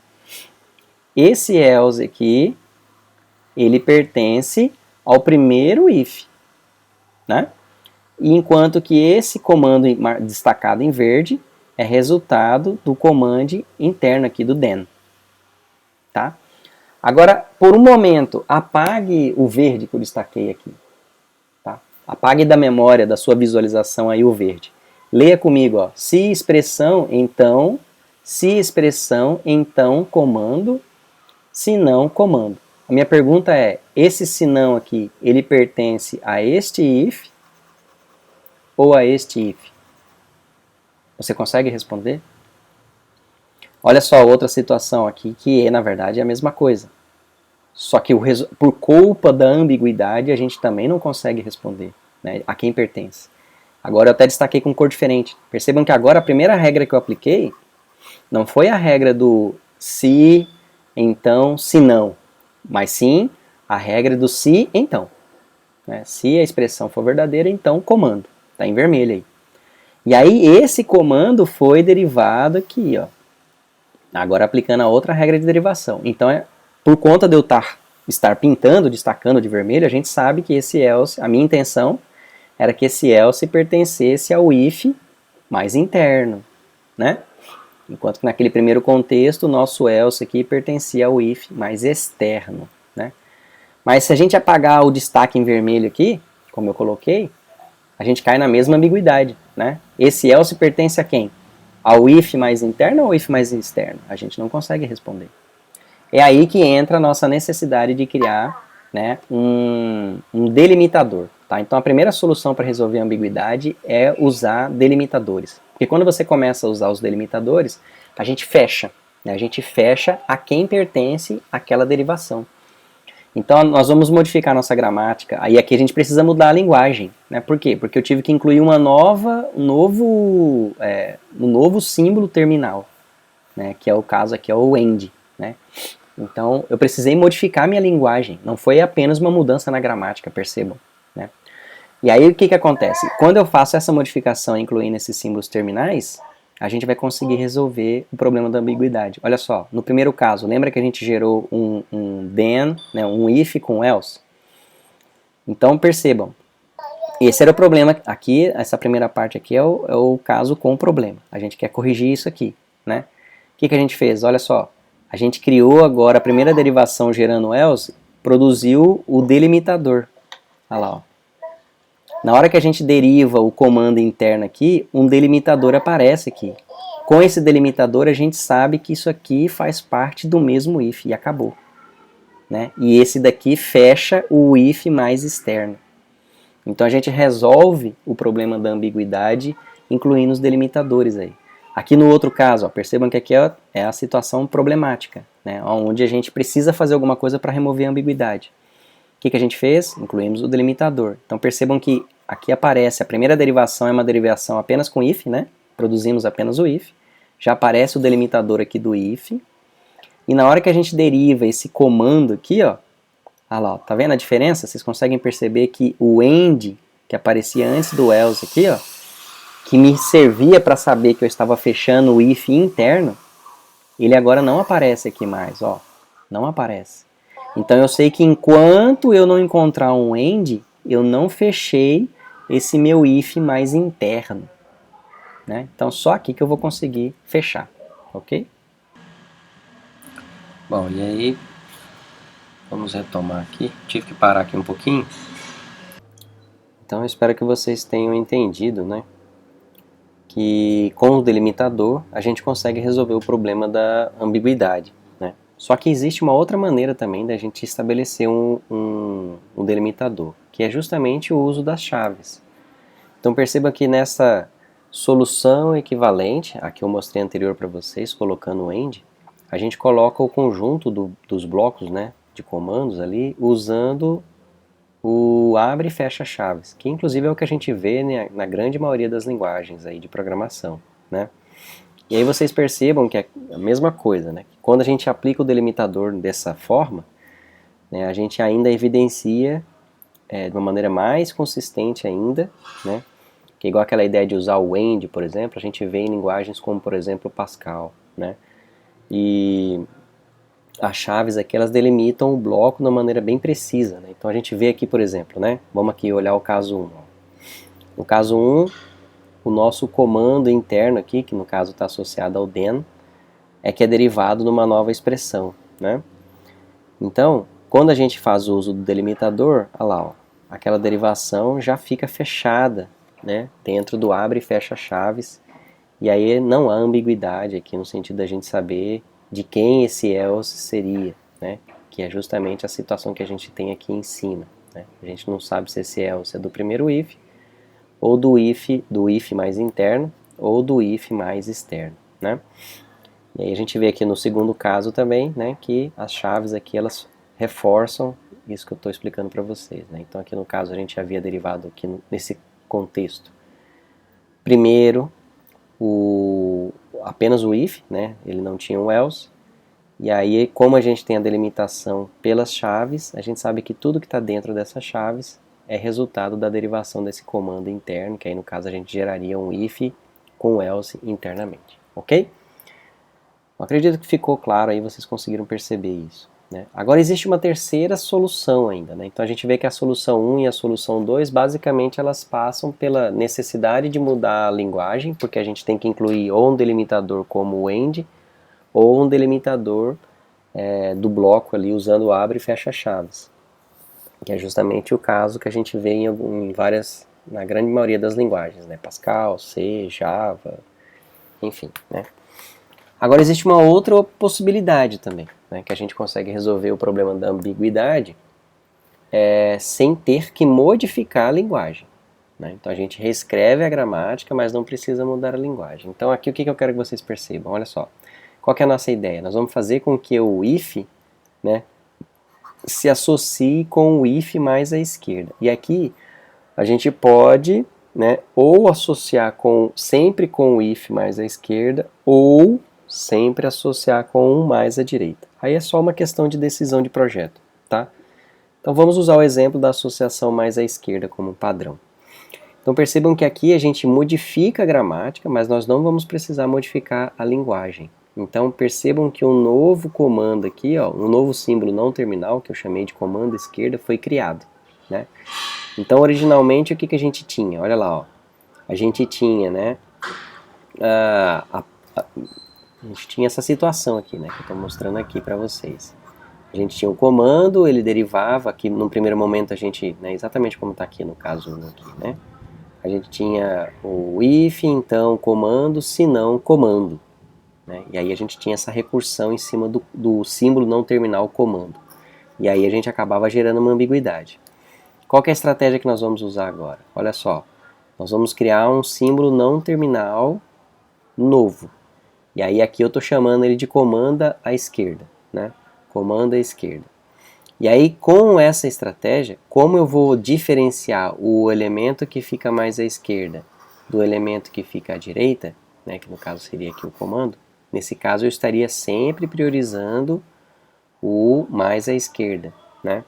esse else aqui, ele pertence ao primeiro if, né? E enquanto que esse comando destacado em verde é resultado do comando interno aqui do then, tá? Agora, por um momento, apague o verde que eu destaquei aqui. Tá? Apague da memória, da sua visualização aí o verde. Leia comigo, ó. Se expressão, então comando, se não, comando. A minha pergunta é, esse se não aqui, ele pertence a este if ou a este if? Você consegue responder? Olha só outra situação aqui que na verdade é a mesma coisa. Só que por culpa da ambiguidade a gente também não consegue responder, né, a quem pertence. Agora eu até destaquei com cor diferente. Percebam que agora a primeira regra que eu apliquei não foi a regra do se, então, se não. mas sim a regra do se, então. Né? Se a expressão for verdadeira, então comando. Está em vermelho aí. E aí esse comando foi derivado aqui, ó. Agora aplicando a outra regra de derivação. Então, por conta de eu estar pintando, destacando de vermelho, a gente sabe que esse else, a minha intenção era que esse else pertencesse ao if mais interno, né? Enquanto que naquele primeiro contexto, o nosso else aqui pertencia ao if mais externo, né? Mas se a gente apagar o destaque em vermelho aqui, como eu coloquei, a gente cai na mesma ambiguidade, né? Esse else pertence a quem? Ao if mais interno ou ao if mais externo? A gente não consegue responder. É aí que entra a nossa necessidade de criar, né, um delimitador. Tá? Então a primeira solução para resolver a ambiguidade é usar delimitadores. Porque quando você começa a usar os delimitadores, a gente fecha. Né? A gente fecha a quem pertence aquela derivação. Então nós vamos modificar nossa gramática. Aí aqui a gente precisa mudar a linguagem. Né? Por quê? Porque eu tive que incluir um novo símbolo terminal. Né? Que é o caso aqui, é o end. Né? Então, eu precisei modificar minha linguagem. Não foi apenas uma mudança na gramática, percebam. Né? E aí, o que acontece? Quando eu faço essa modificação, incluindo esses símbolos terminais, a gente vai conseguir resolver o problema da ambiguidade. Olha só, no primeiro caso, lembra que a gente gerou um then, né, um if com else? Então, percebam. Esse era o problema aqui, essa primeira parte aqui é o caso com o problema. A gente quer corrigir isso aqui. Né? O que a gente fez? Olha só. A gente criou agora a primeira derivação gerando else, produziu o delimitador. Olha lá, ó. Na hora que a gente deriva o comando interno aqui, um delimitador aparece aqui. Com esse delimitador a gente sabe que isso aqui faz parte do mesmo if e acabou. Né? E esse daqui fecha o if mais externo. Então a gente resolve o problema da ambiguidade incluindo os delimitadores aí. Aqui no outro caso, ó, percebam que aqui é a situação problemática, né, onde a gente precisa fazer alguma coisa para remover a ambiguidade. O que a gente fez? Incluímos o delimitador. Então percebam que aqui aparece, a primeira derivação é uma derivação apenas com if, né? Produzimos apenas o if. Já aparece o delimitador aqui do if. E na hora que a gente deriva esse comando aqui, ó, olha lá, ó, tá vendo a diferença? Vocês conseguem perceber que o end, que aparecia antes do else aqui, ó, que me servia para saber que eu estava fechando o if interno, ele agora não aparece aqui mais, ó, não aparece. Então eu sei que enquanto eu não encontrar um end, eu não fechei esse meu if mais interno. Né? Então só aqui que eu vou conseguir fechar, ok? Bom, e aí vamos retomar aqui. Tive que parar aqui um pouquinho. Então eu espero que vocês tenham entendido, né? Que com o delimitador a gente consegue resolver o problema da ambiguidade. Né? Só que existe uma outra maneira também da gente estabelecer um delimitador, que é justamente o uso das chaves. Então perceba que nessa solução equivalente, a que eu mostrei anterior para vocês, colocando o end, a gente coloca o conjunto dos blocos, né, de comandos ali, usando o abre e fecha chaves, que inclusive é o que a gente vê, né, na grande maioria das linguagens aí de programação. Né? E aí vocês percebam que é a mesma coisa, né? Quando a gente aplica o delimitador dessa forma, né, a gente ainda evidencia de uma maneira mais consistente ainda, né? Que é igual aquela ideia de usar o end, por exemplo, a gente vê em linguagens como, por exemplo, o Pascal. Né? E as chaves aqui, elas delimitam o bloco de uma maneira bem precisa. Né? Então a gente vê aqui, por exemplo, né? Vamos aqui olhar o caso 1. No caso 1, o nosso comando interno aqui, que no caso está associado ao then, é que é derivado de uma nova expressão. Né? Então, quando a gente faz uso do delimitador, olha lá, ó, aquela derivação já fica fechada, né, dentro do abre e fecha chaves, e aí não há ambiguidade aqui no sentido da gente saber de quem esse else seria, né, que é justamente a situação que a gente tem aqui em cima. Né? A gente não sabe se esse else é do primeiro if, ou do if mais interno, ou do if mais externo. Né? E aí a gente vê aqui no segundo caso também, né, que as chaves aqui elas reforçam isso que eu estou explicando para vocês. Né? Então aqui no caso a gente havia derivado aqui nesse contexto. Primeiro, apenas o if, né, ele não tinha o else, E aí, como a gente tem a delimitação pelas chaves, a gente sabe que tudo que está dentro dessas chaves é resultado da derivação desse comando interno, que aí no caso a gente geraria um if com o else internamente, ok? Eu acredito que ficou claro aí, vocês conseguiram perceber isso, né? Agora existe uma terceira solução ainda, né? Então a gente vê que a solução 1 e a solução 2, basicamente elas passam pela necessidade de mudar a linguagem, porque a gente tem que incluir ou um delimitador como o end, ou um delimitador do bloco ali usando o abre e fecha chaves, que é justamente o caso que a gente vê em várias, na grande maioria das linguagens, né? Pascal, C, Java, enfim, né? Agora existe uma outra possibilidade também, né? Que a gente consegue resolver o problema da ambiguidade sem ter que modificar a linguagem, né? Então a gente reescreve a gramática, mas não precisa mudar a linguagem. Então aqui o que eu quero que vocês percebam? Olha só, qual que é a nossa ideia? Nós vamos fazer com que o if, né, se associe com o if mais à esquerda. E aqui a gente pode, né, ou associar sempre com o if mais à esquerda, ou sempre associar com um mais à direita. Aí é só uma questão de decisão de projeto, tá? Então vamos usar o exemplo da associação mais à esquerda como padrão. Então percebam que aqui a gente modifica a gramática, mas nós não vamos precisar modificar a linguagem. Então percebam que um novo comando aqui, ó, um novo símbolo não terminal, que eu chamei de comando esquerda, foi criado, né? Então originalmente o que a gente tinha? Olha lá, ó. A gente tinha, né, a gente tinha essa situação aqui, né, que eu estou mostrando aqui para vocês. A gente tinha um comando, ele derivava aqui, no primeiro momento a gente, né, exatamente como está aqui no caso aqui, né, a gente tinha o if, então comando, se não comando, né, e aí a gente tinha essa recursão em cima do símbolo não terminal comando, e aí a gente acabava gerando uma ambiguidade. Qual que é a estratégia que nós vamos usar agora? Olha só, nós vamos criar um símbolo não terminal novo. E aí aqui eu estou chamando ele de comanda à esquerda, né? Comanda à esquerda. E aí com essa estratégia, como eu vou diferenciar o elemento que fica mais à esquerda do elemento que fica à direita, né, que no caso seria aqui o comando, nesse caso eu estaria sempre priorizando o mais à esquerda, né?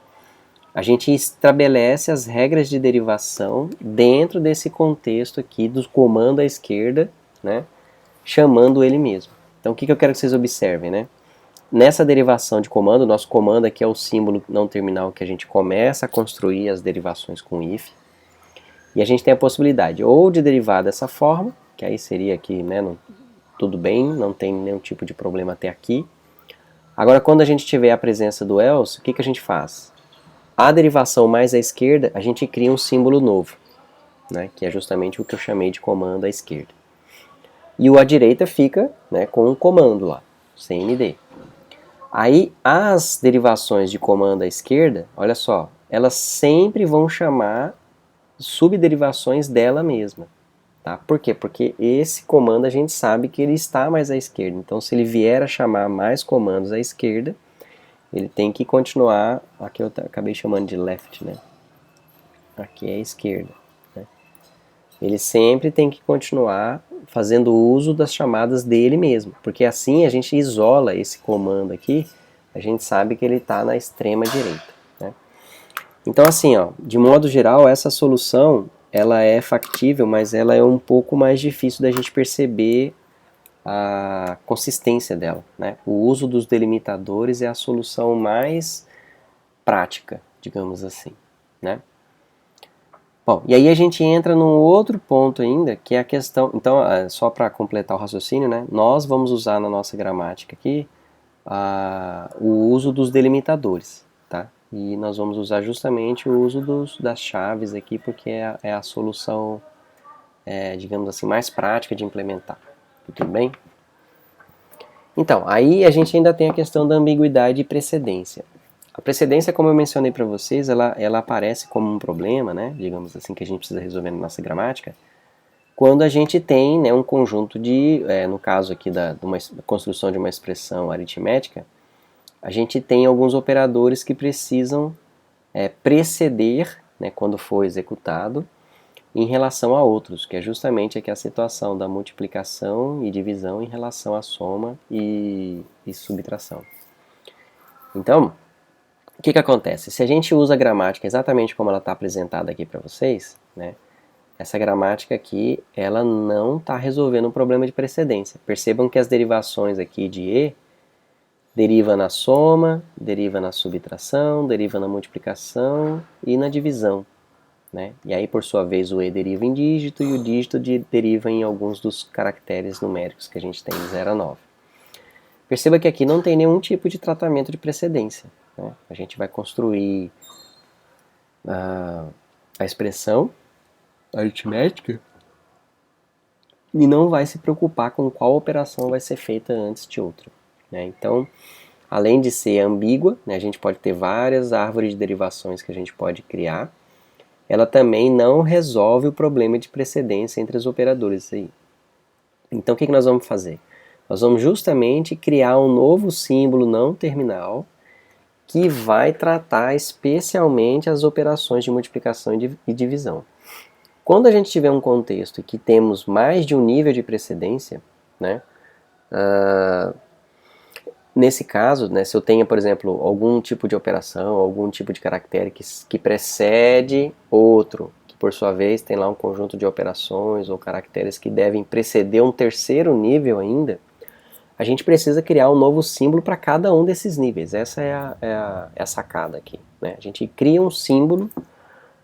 A gente estabelece as regras de derivação dentro desse contexto aqui do comando à esquerda, né, chamando ele mesmo. Então o que eu quero que vocês observem, né? Nessa derivação de comando, nosso comando aqui é o símbolo não terminal que a gente começa a construir as derivações com if. E a gente tem a possibilidade ou de derivar dessa forma, que aí seria aqui, né, tudo bem, não tem nenhum tipo de problema até aqui. Agora quando a gente tiver a presença do else, o que a gente faz? A derivação mais à esquerda, a gente cria um símbolo novo, né, que é justamente o que eu chamei de comando à esquerda. E o à direita fica, né, com um comando lá, cmd. Aí as derivações de comando à esquerda, olha só, elas sempre vão chamar subderivações dela mesma. Tá? Por quê? Porque esse comando a gente sabe que ele está mais à esquerda. Então se ele vier a chamar mais comandos à esquerda, ele tem que continuar, aqui eu acabei chamando de left, né? Aqui é a esquerda, né? Ele sempre tem que continuar fazendo uso das chamadas dele mesmo, porque assim a gente isola esse comando aqui, a gente sabe que ele está na extrema direita, né? Então assim, ó, de modo geral, essa solução ela é factível, mas ela é um pouco mais difícil da gente perceber a consistência dela, né? O uso dos delimitadores é a solução mais prática, digamos assim, né? Bom, e aí a gente entra num outro ponto ainda, que é a questão, então, só para completar o raciocínio, né? Nós vamos usar na nossa gramática aqui o uso dos delimitadores, tá? E nós vamos usar justamente o uso das chaves aqui, porque é a solução, digamos assim, mais prática de implementar. Tudo bem? Então, aí a gente ainda tem a questão da ambiguidade e precedência. A precedência, como eu mencionei para vocês, ela aparece como um problema, né, digamos assim, que a gente precisa resolver na nossa gramática, quando a gente tem, né, um conjunto de, no caso aqui da construção de uma expressão aritmética, a gente tem alguns operadores que precisam preceder, né, quando for executado, em relação a outros, que é justamente aqui a situação da multiplicação e divisão em relação à soma e subtração. Então, o que acontece? Se a gente usa a gramática exatamente como ela está apresentada aqui para vocês, né, essa gramática aqui, ela não está resolvendo um problema de precedência. Percebam que as derivações aqui de e deriva na soma, deriva na subtração, deriva na multiplicação e na divisão. Né? E aí, por sua vez, o e deriva em dígito e o dígito deriva em alguns dos caracteres numéricos que a gente tem de 0 a 9. Perceba que aqui não tem nenhum tipo de tratamento de precedência. Né? A gente vai construir a expressão aritmética e não vai se preocupar com qual operação vai ser feita antes de outra. Né? Então, além de ser ambígua, né, a gente pode ter várias árvores de derivações que a gente pode criar, ela também não resolve o problema de precedência entre os operadores aí. Então, o que nós vamos fazer? Nós vamos justamente criar um novo símbolo não terminal que vai tratar especialmente as operações de multiplicação e divisão. Quando a gente tiver um contexto em que temos mais de um nível de precedência, né, nesse caso, né, se eu tenho, por exemplo, algum tipo de operação, algum tipo de caractere que precede outro, que por sua vez tem lá um conjunto de operações ou caracteres que devem preceder um terceiro nível ainda, a gente precisa criar um novo símbolo para cada um desses níveis. Essa é a sacada aqui. Né? A gente cria um símbolo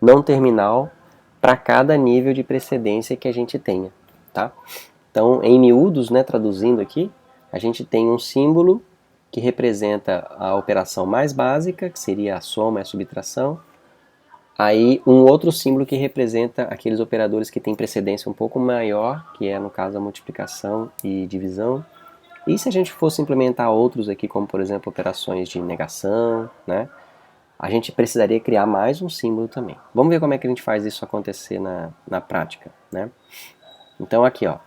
não terminal para cada nível de precedência que a gente tenha. Tá? Então, em miúdos, né, traduzindo aqui, a gente tem um símbolo que representa a operação mais básica, que seria a soma e a subtração. Aí, um outro símbolo que representa aqueles operadores que têm precedência um pouco maior, que é, no caso, a multiplicação e divisão. E se a gente fosse implementar outros aqui, como por exemplo operações de negação, né, a gente precisaria criar mais um símbolo também. Vamos ver como é que a gente faz isso acontecer na prática. Né? Então aqui, ó,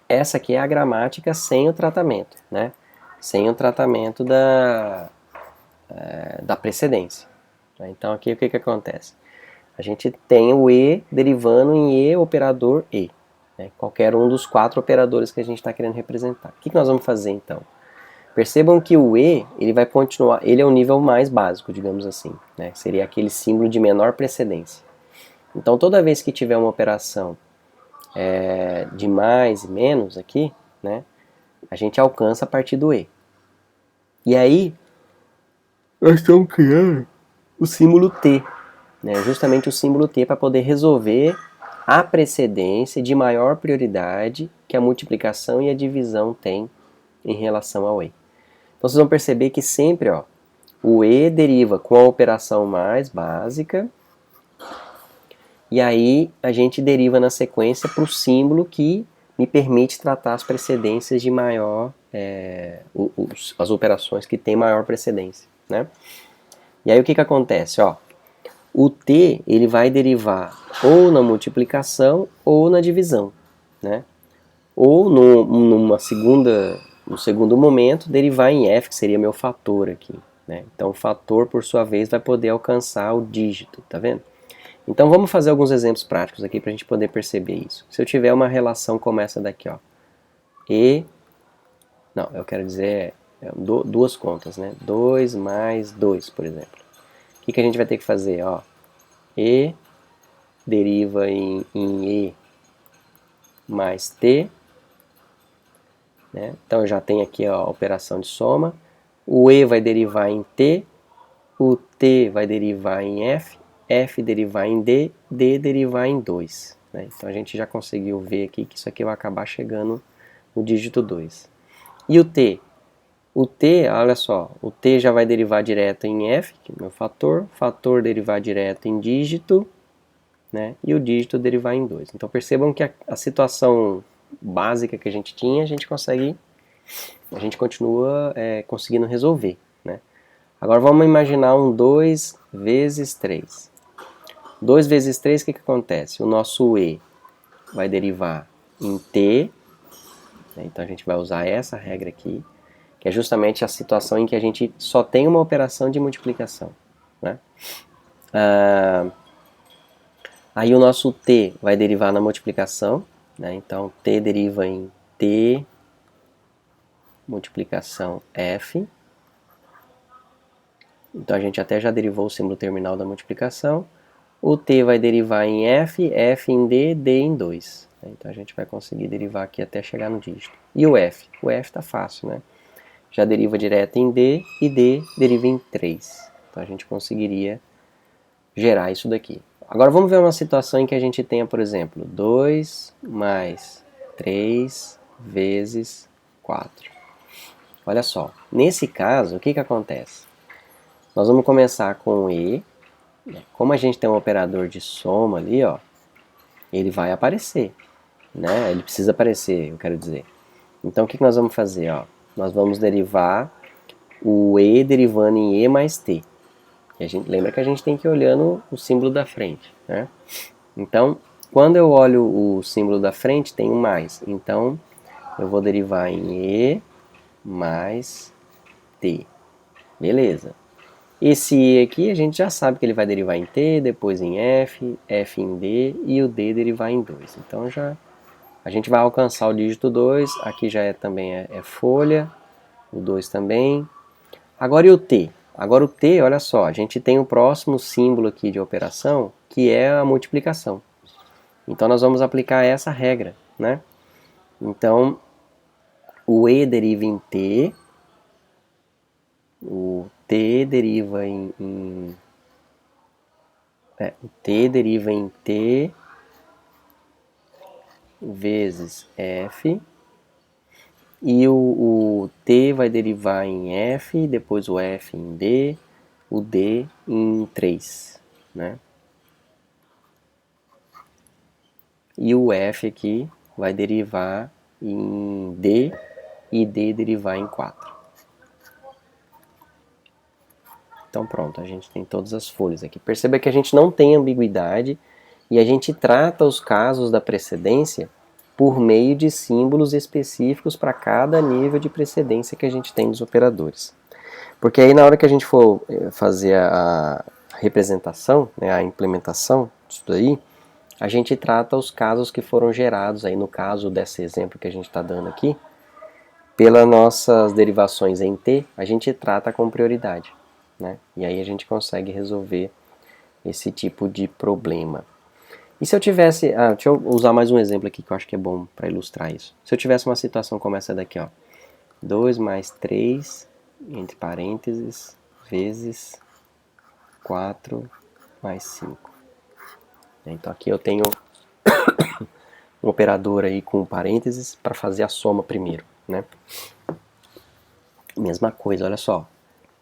essa aqui é a gramática sem o tratamento, né? Sem o tratamento da precedência. Então aqui o que acontece? A gente tem o e derivando em e operador e. Qualquer um dos 4 operadores que a gente está querendo representar. O que nós vamos fazer então? Percebam que o e, ele vai continuar, ele é o nível mais básico, digamos assim, né? Seria aquele símbolo de menor precedência. Então toda vez que tiver uma operação de mais e menos aqui, né, a gente alcança a partir do e. E aí, nós estamos criando o símbolo t, né, justamente o símbolo t para poder resolver a precedência de maior prioridade que a multiplicação e a divisão têm em relação ao e. Então vocês vão perceber que sempre, ó, o e deriva com a operação mais básica e aí a gente deriva na sequência para o símbolo que me permite tratar as precedências de maior, as operações que têm maior precedência. Né? E aí o que acontece? Ó, o t ele vai derivar ou na multiplicação ou na divisão, né? Ou no segundo momento derivar em f, que seria meu fator aqui. Né? Então o fator, por sua vez, vai poder alcançar o dígito, tá vendo? Então vamos fazer alguns exemplos práticos aqui para a gente poder perceber isso. Se eu tiver uma relação como essa daqui, ó, eu quero dizer duas contas, né? 2 mais 2, por exemplo. O que a gente vai ter que fazer? Ó, e deriva em e mais t, né? Então eu já tenho aqui ó, a operação de soma, o e vai derivar em t, o t vai derivar em f, f derivar em d, d derivar em 2. Né? Então a gente já conseguiu ver aqui que isso aqui vai acabar chegando no dígito 2. E o t? O t, olha só, o t já vai derivar direto em f, que é o meu fator, fator derivar direto em dígito, né? E o dígito derivar em 2. Então percebam que a situação básica que a gente tinha, a gente continua conseguindo resolver. Né? Agora vamos imaginar um 2 vezes 3. 2 vezes 3, o que acontece? O nosso e vai derivar em t, né? Então a gente vai usar essa regra aqui, que é justamente a situação em que a gente só tem uma operação de multiplicação. Né? Aí o nosso t vai derivar na multiplicação, né? Então t deriva em t multiplicação f. Então a gente até já derivou o símbolo terminal da multiplicação. O t vai derivar em f, f em d, d em 2. Então a gente vai conseguir derivar aqui até chegar no dígito. E o f? O f está fácil, né? Já deriva direto em d e d deriva em 3. Então a gente conseguiria gerar isso daqui. Agora vamos ver uma situação em que a gente tenha, por exemplo, 2 mais 3 vezes 4. Olha só, nesse caso, o que acontece? Nós vamos começar com o e. Como a gente tem um operador de soma ali, ó, ele vai aparecer, né? Ele precisa aparecer, eu quero dizer. Então o que nós vamos fazer? Ó? Nós vamos derivar o e derivando em e mais t. E a gente, lembra que a gente tem que ir olhando o símbolo da frente, né? Então, quando eu olho o símbolo da frente, tem um mais. Então, eu vou derivar em e mais t. Beleza. Esse e aqui a gente já sabe que ele vai derivar em t, depois em f, f em d e o d derivar em 2. Então já a gente vai alcançar o dígito 2, aqui já também é folha, o 2 também. Agora e o t? Agora o t, olha só, a gente tem o próximo símbolo aqui de operação, que é a multiplicação. Então nós vamos aplicar essa regra, né? Então o e deriva em t, o t deriva o t deriva em t vezes f, e o t vai derivar em f, depois o f em d, o d em 3, né? E o f aqui vai derivar em d e d derivar em 4. Então pronto, a gente tem todas as folhas aqui. Perceba que a gente não tem ambiguidade e a gente trata os casos da precedência por meio de símbolos específicos para cada nível de precedência que a gente tem dos operadores. Porque aí na hora que a gente for fazer a representação, né, a implementação disso daí, a gente trata os casos que foram gerados, aí no caso desse exemplo que a gente está dando aqui, pelas nossas derivações em t, a gente trata com prioridade, né? E aí a gente consegue resolver esse tipo de problema. E se eu tivesse, deixa eu usar mais um exemplo aqui que eu acho que é bom para ilustrar isso. Se eu tivesse uma situação como essa daqui, ó, 2 mais 3, entre parênteses, vezes 4 mais 5. Então aqui eu tenho um operador aí com parênteses para fazer a soma primeiro, né? Mesma coisa, olha só.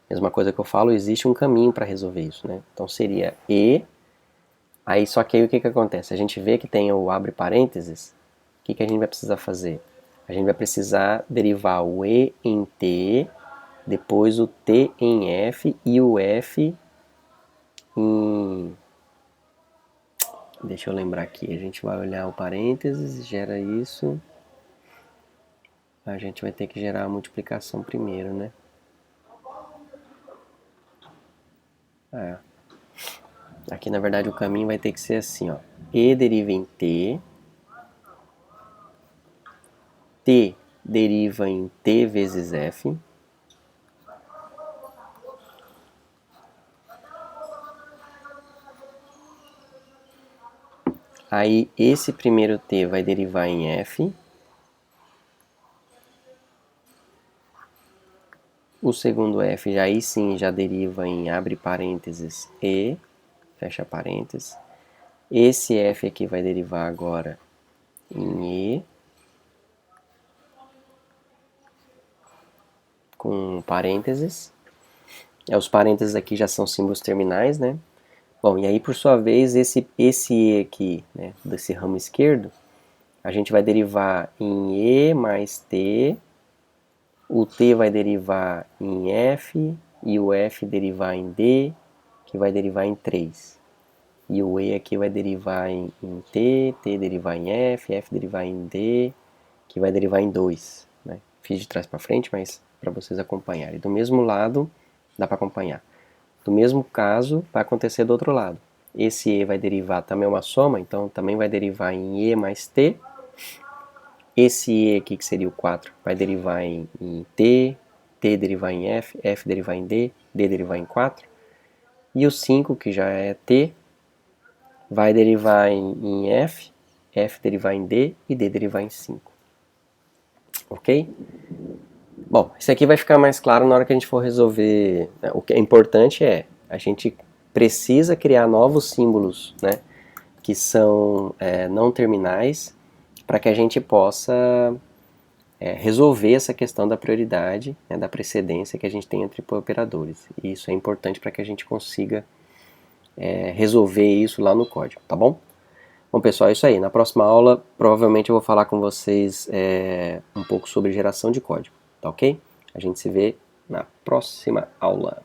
Mesma coisa que eu falo, existe um caminho para resolver isso, né? Então seria e, aí só que aí o que acontece? A gente vê que tem o abre parênteses, o que a gente vai precisar fazer? A gente vai precisar derivar o e em t, depois o t em f e o f em... Deixa eu lembrar aqui, a gente vai olhar o parênteses, gera isso. A gente vai ter que gerar a multiplicação primeiro, né? Aqui na verdade o caminho vai ter que ser assim, ó. E deriva em t, t deriva em t vezes f, aí esse primeiro t vai derivar em f, o segundo f já aí sim já deriva em abre parênteses e, fecha parênteses, esse f aqui vai derivar agora em e, com parênteses, os parênteses aqui já são símbolos terminais, né? Bom, e aí por sua vez esse e aqui, né, desse ramo esquerdo, a gente vai derivar em e mais t, o t vai derivar em f, e o f derivar em d, que vai derivar em 3. E o e aqui vai derivar em t, t derivar em f, f derivar em d, que vai derivar em 2. Né? Fiz de trás para frente, mas para vocês acompanharem. Do mesmo lado, dá para acompanhar. Do mesmo caso, vai acontecer do outro lado. esse E vai derivar também uma soma, então também vai derivar em E mais T. Esse E aqui, que seria o 4, vai derivar em T, T derivar em F, F derivar em D, D derivar em 4. E o 5, que já é T, vai derivar em F, F derivar em D e D derivar em 5. Ok? Bom, isso aqui vai ficar mais claro na hora que a gente for resolver. O que é importante é, a gente precisa criar novos símbolos, né, que são não terminais, para que a gente possa resolver essa questão da prioridade, né, da precedência que a gente tem entre operadores. E isso é importante para que a gente consiga resolver isso lá no código, tá bom? Bom, pessoal, é isso aí. Na próxima aula, provavelmente eu vou falar com vocês um pouco sobre geração de código, tá ok? A gente se vê na próxima aula.